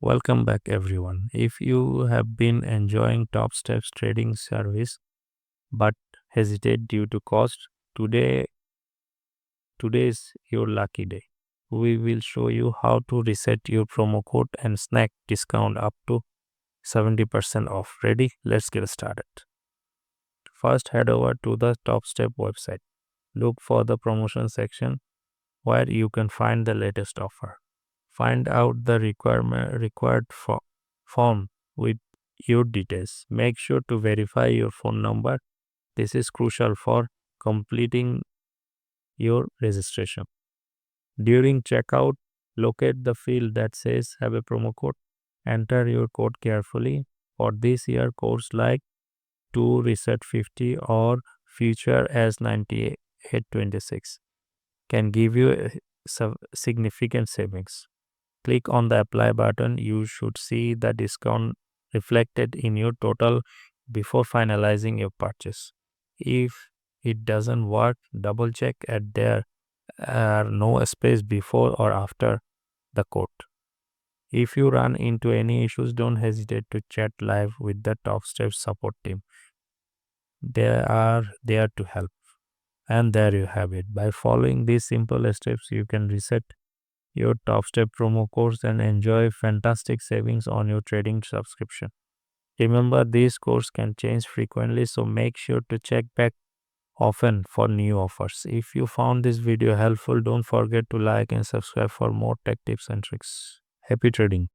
Welcome back everyone. If you have been enjoying TopSteps trading service but hesitate due to cost, today today is your lucky day. We will show you how to reset your promo code and snack discount up to 70% off. Ready? Let's get started. First head over to the TopStep website. Look for the promotion section where you can find the latest offer. Find out the required form with your details. Make sure to verify your phone number. This is crucial for completing your registration. During checkout, locate the field that says have a promo code. Enter your code carefully. For this year course like to reset 50 or future as 9826 can give you significant savings. Click on the apply button. You should see the discount reflected in your total before finalizing your purchase. If it doesn't work, double check at there are no space before or after the code. If you run into any issues, don't hesitate to chat live with the TopSteps support team. They are there to help. And there you have it. By following these simple steps, you can reset your TopStep promo codes and enjoy fantastic savings on your trading subscription. Remember, these codes can change frequently, so make sure to check back often for new offers. If you found this video helpful, don't forget to like and subscribe for more tech tips and tricks. Happy trading!